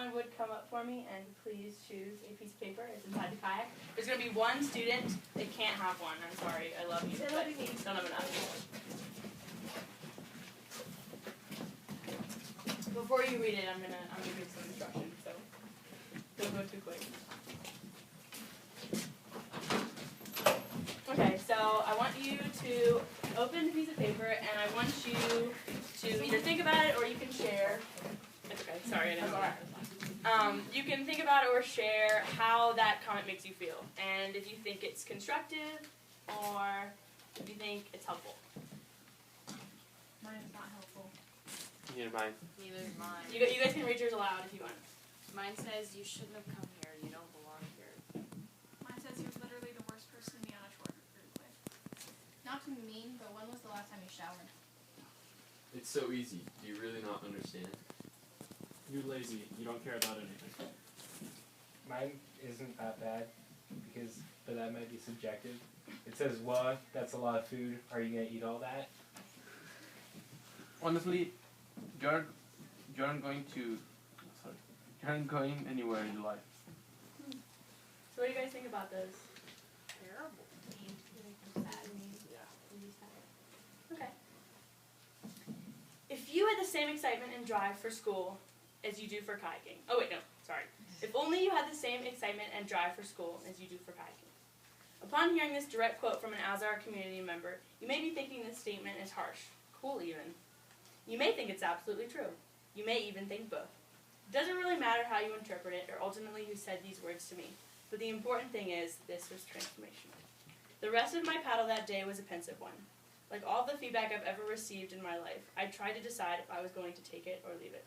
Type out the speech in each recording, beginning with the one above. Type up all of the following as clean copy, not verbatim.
everyone would come up for me and please choose a piece of paper. It's inside the kayak. There's going to be one student that can't have one. I'm sorry. I love you, but don't have enough. Before you read it, I'm gonna give some instructions, so don't go too quick. Okay, so I want you to open the piece of paper, and I want you to either think about it or you can share. It's okay. Sorry, I didn't know that. You can think about it or share how that comment makes you feel, and if you think it's constructive or if you think it's helpful. Mine is not helpful. Neither mine. Neither is mine. You guys can read yours aloud if you want. Mine says you shouldn't have come here. You don't belong here. Mine says you're literally the worst person to be on a tour group with. Not to be mean, but when was the last time you showered? It's so easy. Do you really not understand? You're lazy. You don't care about anything. Mine isn't that bad, but that might be subjective. It says, "Well, that's a lot of food. Are you gonna eat all that?" Honestly, you aren't going anywhere in life. So what do you guys think about those? Terrible. Okay. If you had the same excitement and drive for school as you do for kayaking. Oh wait, no, sorry. If only you had the same excitement and drive for school as you do for kayaking. Upon hearing this direct quote from an Alzar community member, you may be thinking this statement is harsh, cool even. You may think it's absolutely true. You may even think both. It doesn't really matter how you interpret it or ultimately who said these words to me, but the important thing is this was transformational. The rest of my paddle that day was a pensive one. Like all the feedback I've ever received in my life, I tried to decide if I was going to take it or leave it.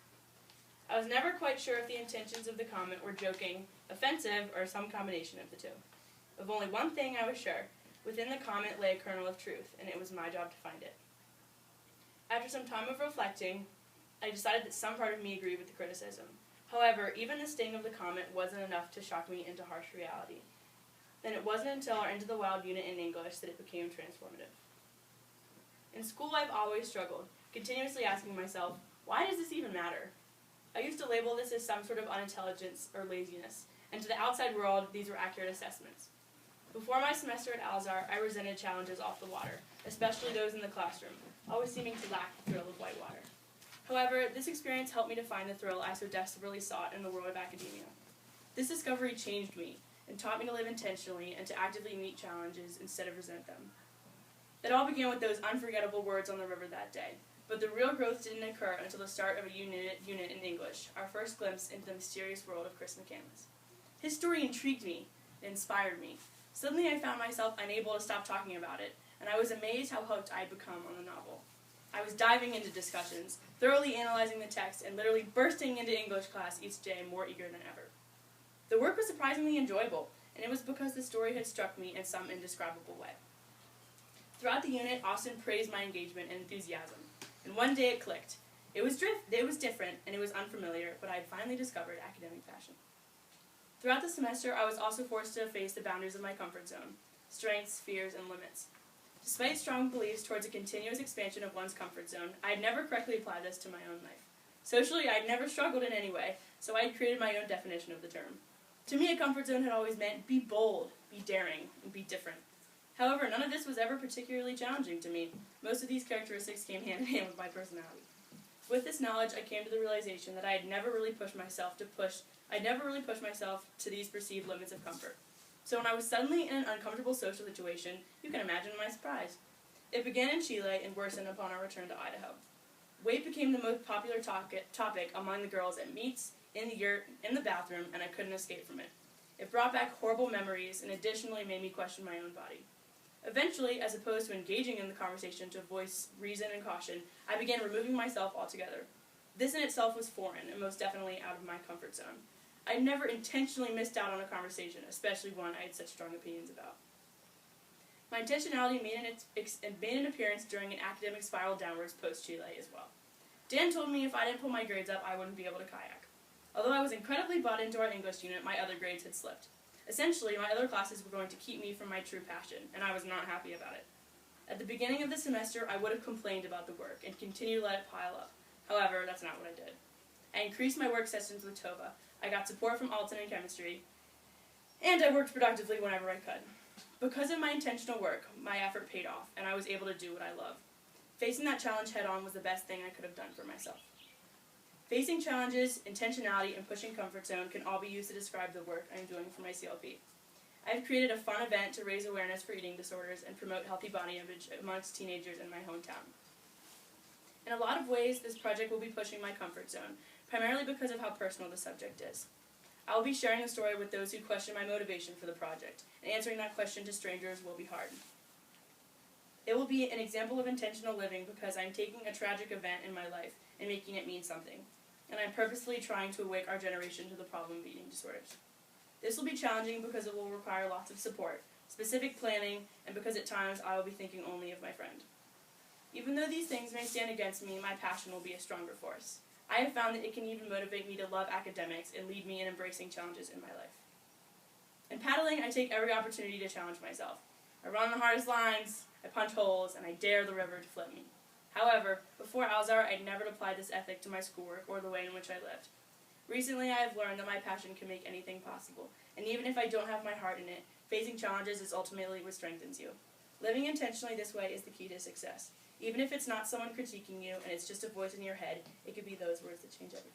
I was never quite sure if the intentions of the comment were joking, offensive, or some combination of the two. Of only one thing I was sure. Within the comment lay a kernel of truth, and it was my job to find it. After some time of reflecting, I decided that some part of me agreed with the criticism. However, even the sting of the comment wasn't enough to shock me into harsh reality. Then it wasn't until our Into the Wild unit in English that it became transformative. In school, I've always struggled, continuously asking myself, why does this even matter? I used to label this as some sort of unintelligence or laziness, and to the outside world, these were accurate assessments. Before my semester at Alzar, I resented challenges off the water, especially those in the classroom, always seeming to lack the thrill of whitewater. However, this experience helped me to find the thrill I so desperately sought in the world of academia. This discovery changed me and taught me to live intentionally and to actively meet challenges instead of resent them. It all began with those unforgettable words on the river that day, but the real growth didn't occur until the start of a unit in English, our first glimpse into the mysterious world of Chris McCandless. His story intrigued me, it inspired me. Suddenly I found myself unable to stop talking about it, and I was amazed how hooked I had become on the novel. I was diving into discussions, thoroughly analyzing the text, and literally bursting into English class each day more eager than ever. The work was surprisingly enjoyable, and it was because the story had struck me in some indescribable way. Throughout the unit, Austin praised my engagement and enthusiasm, and one day it clicked. It was different, and it was unfamiliar, but I had finally discovered academic passion. Throughout the semester, I was also forced to face the boundaries of my comfort zone, strengths, fears, and limits. Despite strong beliefs towards a continuous expansion of one's comfort zone, I had never correctly applied this to my own life. Socially, I had never struggled in any way, so I had created my own definition of the term. To me, a comfort zone had always meant be bold, be daring, and be different. However, none of this was ever particularly challenging to me. Most of these characteristics came hand in hand with my personality. With this knowledge, I came to the realization that I had never really pushed myself to these perceived limits of comfort. So when I was suddenly in an uncomfortable social situation, you can imagine my surprise. It began in Chile and worsened upon our return to Idaho. Weight became the most popular topic among the girls at meets, in the yurt, in the bathroom, and I couldn't escape from it. It brought back horrible memories and additionally made me question my own body. Eventually, as opposed to engaging in the conversation to voice reason and caution, I began removing myself altogether. This in itself was foreign and most definitely out of my comfort zone. I never intentionally missed out on a conversation, especially one I had such strong opinions about. My intentionality made an appearance during an academic spiral downwards post-Chile as well. Dan told me if I didn't pull my grades up, I wouldn't be able to kayak. Although I was incredibly bought into our English unit, my other grades had slipped. Essentially, my other classes were going to keep me from my true passion, and I was not happy about it. At the beginning of the semester, I would have complained about the work and continued to let it pile up. However, that's not what I did. I increased my work sessions with Tova. I got support from Alton in chemistry, and I worked productively whenever I could. Because of my intentional work, my effort paid off, and I was able to do what I love. Facing that challenge head-on was the best thing I could have done for myself. Facing challenges, intentionality, and pushing comfort zone can all be used to describe the work I am doing for my CLP. I have created a fun event to raise awareness for eating disorders and promote healthy body image amongst teenagers in my hometown. In a lot of ways, this project will be pushing my comfort zone, primarily because of how personal the subject is. I will be sharing the story with those who question my motivation for the project, and answering that question to strangers will be hard. It will be an example of intentional living because I am taking a tragic event in my life and making it mean something, and I'm purposefully trying to awake our generation to the problem of eating disorders. This will be challenging because it will require lots of support, specific planning, and because at times I will be thinking only of my friend. Even though these things may stand against me, my passion will be a stronger force. I have found that it can even motivate me to love academics and lead me in embracing challenges in my life. In paddling, I take every opportunity to challenge myself. I run the hardest lines, I punch holes, and I dare the river to flip me. However, before Alzar, I'd never applied this ethic to my schoolwork or the way in which I lived. Recently, I have learned that my passion can make anything possible, and even if I don't have my heart in it, facing challenges is ultimately what strengthens you. Living intentionally this way is the key to success. Even if it's not someone critiquing you and it's just a voice in your head, it could be those words that change everything.